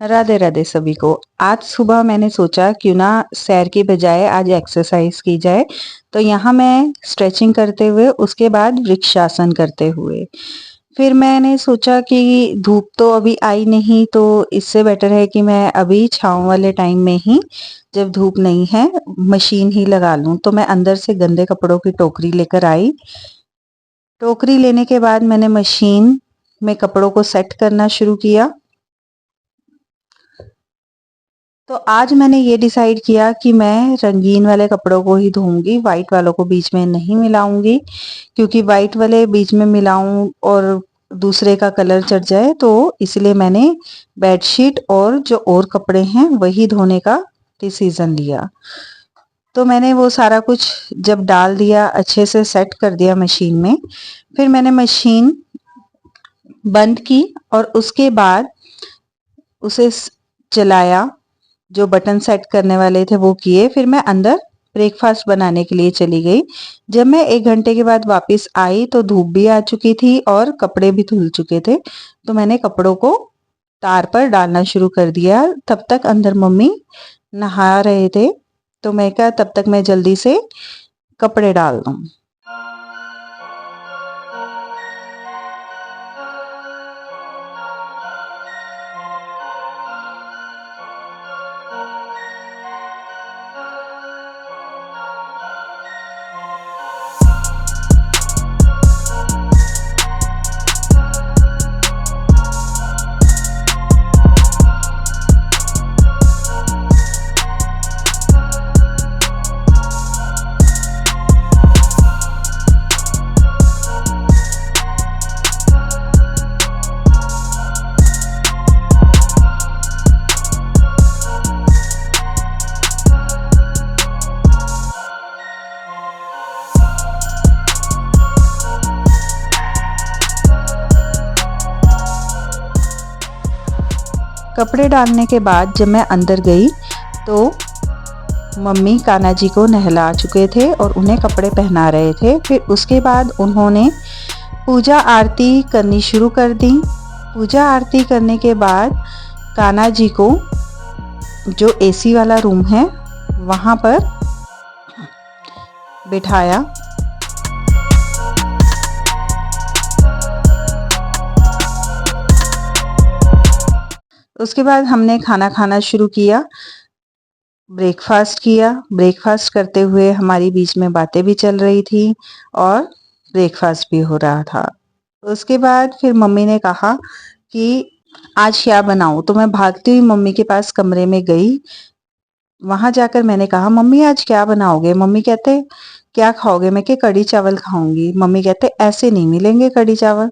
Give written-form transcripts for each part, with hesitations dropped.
राधे राधे सभी को। आज सुबह मैंने सोचा क्यों ना सैर की बजाय आज एक्सरसाइज की जाए। तो यहाँ मैं स्ट्रेचिंग करते हुए उसके बाद वृक्षासन करते हुए फिर मैंने सोचा कि धूप तो अभी आई नहीं, तो इससे बेटर है कि मैं अभी छाँव वाले टाइम में ही, जब धूप नहीं है, मशीन ही लगा लूं। तो मैं अंदर से गंदे कपड़ों की टोकरी लेकर आई। टोकरी लेने के बाद मैंने मशीन में कपड़ों को सेट करना शुरू किया। तो आज मैंने ये डिसाइड किया कि मैं रंगीन वाले कपड़ों को ही धोऊंगी, वाइट वालों को बीच में नहीं मिलाऊंगी, क्योंकि वाइट वाले बीच में मिलाऊं और दूसरे का कलर चढ़ जाए। तो इसलिए मैंने बेडशीट और जो और कपड़े हैं वही धोने का डिसीजन लिया। तो मैंने वो सारा कुछ जब डाल दिया, अच्छे से सेट कर दिया मशीन में, फिर मैंने मशीन बंद की और उसके बाद उसे चलाया। जो बटन सेट करने वाले थे वो किए, फिर मैं अंदर ब्रेकफास्ट बनाने के लिए चली गई। जब मैं 1 घंटे के बाद वापस आई तो धूप भी आ चुकी थी और कपड़े भी धुल चुके थे। तो मैंने कपड़ों को तार पर डालना शुरू कर दिया। तब तक अंदर मम्मी नहा रहे थे, तो मैं कहा तब तक मैं जल्दी से कपड़े डाल दूं। कपड़े डालने के बाद जब मैं अंदर गई तो मम्मी कान्हा जी को नहला चुके थे और उन्हें कपड़े पहना रहे थे। फिर उसके बाद उन्होंने पूजा आरती करनी शुरू कर दी। पूजा आरती करने के बाद कान्हा जी को जो एसी वाला रूम है वहाँ पर बिठाया। उसके बाद हमने खाना खाना शुरू किया, ब्रेकफास्ट किया। ब्रेकफास्ट करते हुए हमारी बीच में बातें भी चल रही थी और ब्रेकफास्ट भी हो रहा था। उसके बाद फिर मम्मी ने कहा कि आज क्या बनाऊं, तो मैं भागती हुई मम्मी के पास कमरे में गई। वहां जाकर मैंने कहा मम्मी आज क्या बनाओगे। मम्मी कहते क्या खाओगे। मैं कि कढ़ी चावल खाऊंगी। मम्मी कहते ऐसे नहीं मिलेंगे कढ़ी चावल,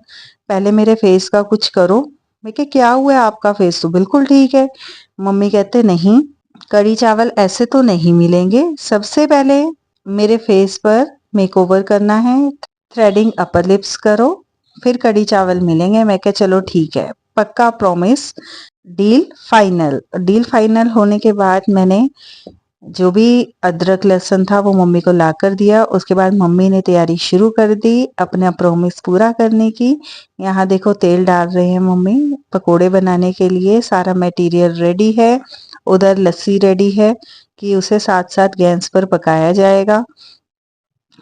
पहले मेरे फेस का कुछ करो। मैं कि क्या हुआ है, आपका फेस तो बिल्कुल ठीक है। मम्मी कहते नहीं, कढ़ी चावल ऐसे तो नहीं मिलेंगे, सबसे पहले मेरे फेस पर मेकओवर करना है, थ्रेडिंग अपर लिप्स करो, फिर कढ़ी चावल मिलेंगे। मैं कहा चलो ठीक है, पक्का, promise, deal final. Deal final होने के बाद मैंने जो भी अदरक लहसुन था वो मम्मी को ला कर दिया। उसके बाद मम्मी ने तैयारी शुरू कर दी अपना प्रॉमिस पूरा करने की। यहाँ देखो तेल डाल रहे हैं मम्मी पकोड़े बनाने के लिए, सारा मटेरियल रेडी है। उधर लस्सी रेडी है कि उसे साथ साथ गैस पर पकाया जाएगा।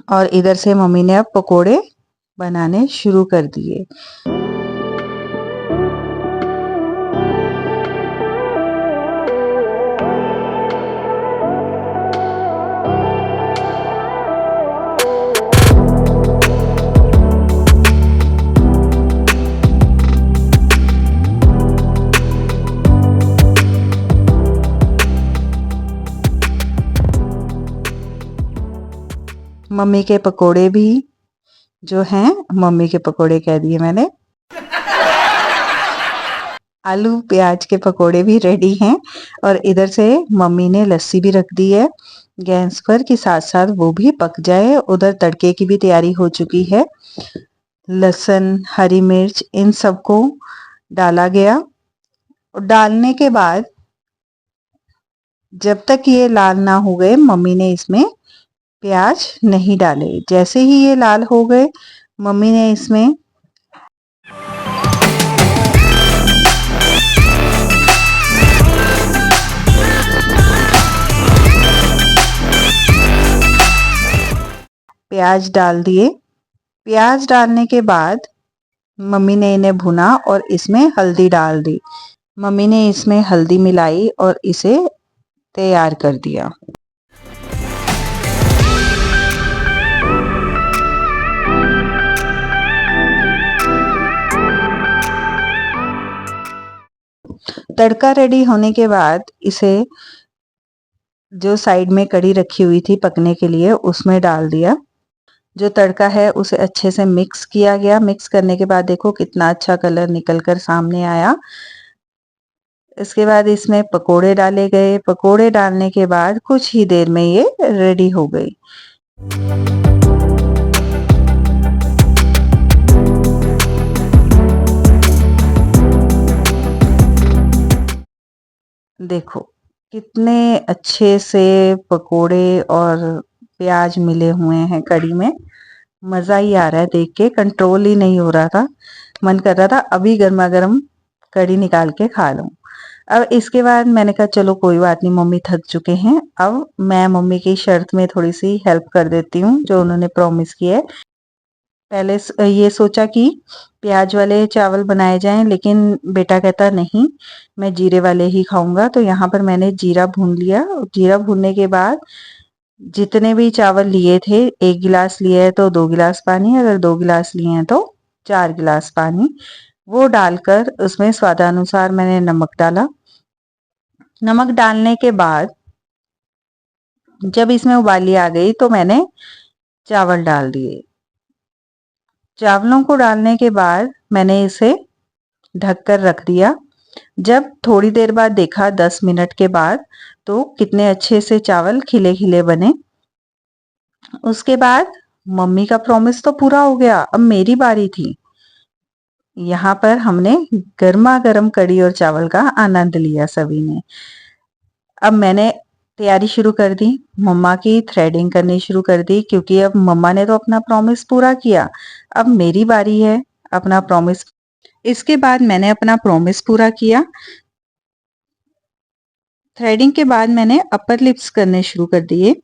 और इधर से मम्मी ने अब पकोड़े बनाने शुरू कर दिए। मम्मी के पकोड़े भी जो हैं, मम्मी के पकोड़े कह दिए मैंने, आलू प्याज के पकोड़े भी रेडी हैं। और इधर से मम्मी ने लस्सी भी रख दी है गैस पर कि साथ साथ वो भी पक जाए। उधर तड़के की भी तैयारी हो चुकी है, लहसुन हरी मिर्च इन सबको डाला गया। और डालने के बाद जब तक ये लाल ना हो गए मम्मी ने इसमें प्याज नहीं डाले। जैसे ही ये लाल हो गए मम्मी ने इसमें प्याज डाल दिए। प्याज डालने के बाद मम्मी ने इन्हें भुना और इसमें हल्दी डाल दी। मम्मी ने इसमें हल्दी मिलाई और इसे तैयार कर दिया। तड़का रेडी होने के बाद इसे जो साइड में कढ़ी रखी हुई थी पकने के लिए उसमें डाल दिया। जो तड़का है उसे अच्छे से मिक्स किया गया। मिक्स करने के बाद देखो कितना अच्छा कलर निकल कर सामने आया। इसके बाद इसमें पकोड़े डाले गए। पकोड़े डालने के बाद कुछ ही देर में ये रेडी हो गई। देखो कितने अच्छे से पकोड़े और प्याज मिले हुए हैं कढ़ी में। मज़ा ही आ रहा है देख के, कंट्रोल ही नहीं हो रहा था। मन कर रहा था अभी गर्मा गर्म कढ़ी निकाल के खा लूं। अब इसके बाद मैंने कहा चलो कोई बात नहीं, मम्मी थक चुके हैं, अब मैं मम्मी की शर्त में थोड़ी सी हेल्प कर देती हूँ जो उन्होंने प्रॉमिस किया है। पहले ये सोचा कि प्याज वाले चावल बनाए जाएं, लेकिन बेटा कहता नहीं मैं जीरे वाले ही खाऊंगा। तो यहाँ पर मैंने जीरा भून लिया। जीरा भूनने के बाद जितने भी चावल लिए थे, 1 गिलास लिए है तो 2 गिलास पानी, अगर 2 गिलास लिए हैं तो 4 गिलास पानी, वो डालकर उसमें स्वादानुसार मैंने नमक डाला। नमक डालने के बाद जब इसमें उबाली आ गई तो मैंने चावल डाल दिए। चावलों को डालने के बाद मैंने इसे ढककर रख दिया। जब थोड़ी देर बाद देखा 10 मिनट के बाद, तो कितने अच्छे से चावल खिले खिले बने। उसके बाद मम्मी का प्रॉमिस तो पूरा हो गया, अब मेरी बारी थी। यहाँ पर हमने गर्मा गर्म कढ़ी और चावल का आनंद लिया सभी ने। अब मैंने तैयारी शुरू कर दी, मम्मा की थ्रेडिंग करनी शुरू कर दी, क्योंकि अब मम्मा ने तो अपना प्रॉमिस पूरा किया, अब मेरी बारी है अपना प्रॉमिस। इसके बाद मैंने अपना प्रॉमिस पूरा किया। थ्रेडिंग के बाद मैंने अपर लिप्स करने शुरू कर दिए।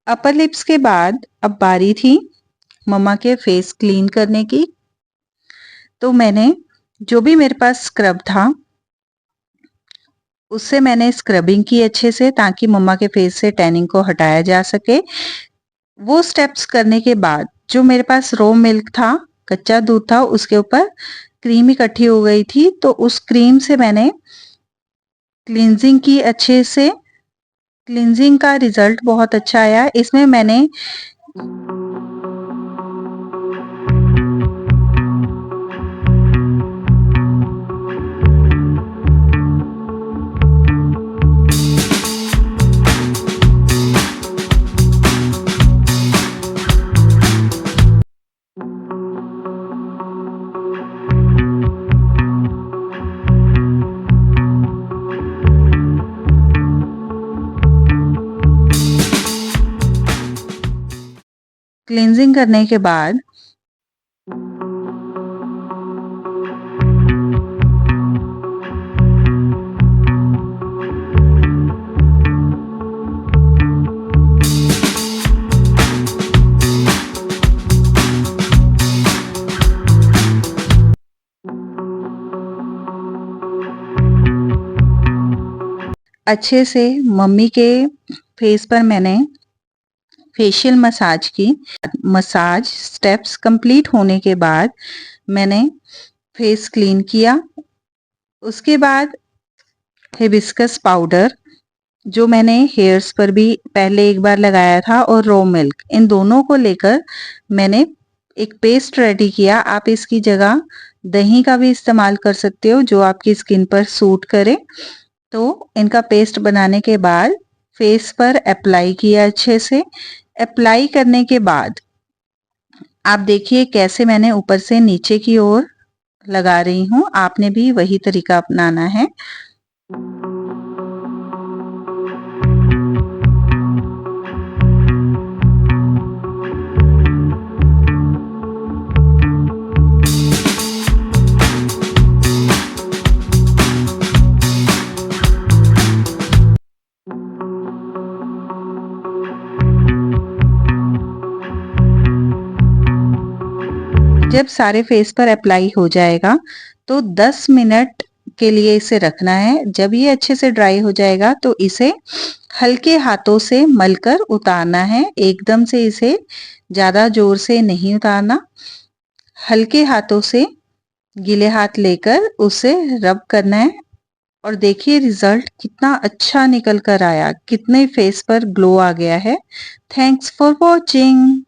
अपर लिप्स के बाद अब बारी थी मम्मा के फेस क्लीन करने की। तो मैंने जो भी मेरे पास स्क्रब था उससे मैंने स्क्रबिंग की अच्छे से, ताकि मम्मा के फेस से टैनिंग को हटाया जा सके। वो स्टेप्स करने के बाद जो मेरे पास रो मिल्क था, कच्चा दूध था, उसके ऊपर क्रीम इकट्ठी हो गई थी, तो उस क्रीम से मैंने क्लींजिंग की अच्छे से। क्लींजिंग का रिजल्ट बहुत अच्छा आया। इसमें मैंने क्लींजिंग करने के बाद अच्छे से मम्मी के फेस पर मैंने फेशियल मसाज की। मसाज स्टेप्स कंप्लीट होने के बाद मैंने फेस क्लीन किया। उसके बाद हिबिस्कस पाउडर जो मैंने हेयर्स पर भी पहले एक बार लगाया था, और रो मिल्क, इन दोनों को लेकर मैंने एक पेस्ट रेडी किया। आप इसकी जगह दही का भी इस्तेमाल कर सकते हो, जो आपकी स्किन पर सूट करे। तो इनका पेस्ट बनाने के बाद फेस पर अप्लाई किया अच्छे से। अप्लाई करने के बाद आप देखिए कैसे मैंने ऊपर से नीचे की ओर लगा रही हूँ, आपने भी वही तरीका अपनाना है। सारे फेस पर अप्लाई हो जाएगा तो 10 मिनट के लिए इसे रखना है। जब ये अच्छे से ड्राई हो जाएगा तो इसे हल्के हाथों से मलकर उतारना है। एकदम से इसे ज़्यादा जोर से नहीं उतारना। हल्के हाथों से गीले हाथ लेकर उसे रब करना है और देखिए रिजल्ट कितना अच्छा निकल कर आया, कितने फेस पर ग्लो आ गया है। Thanks for watching.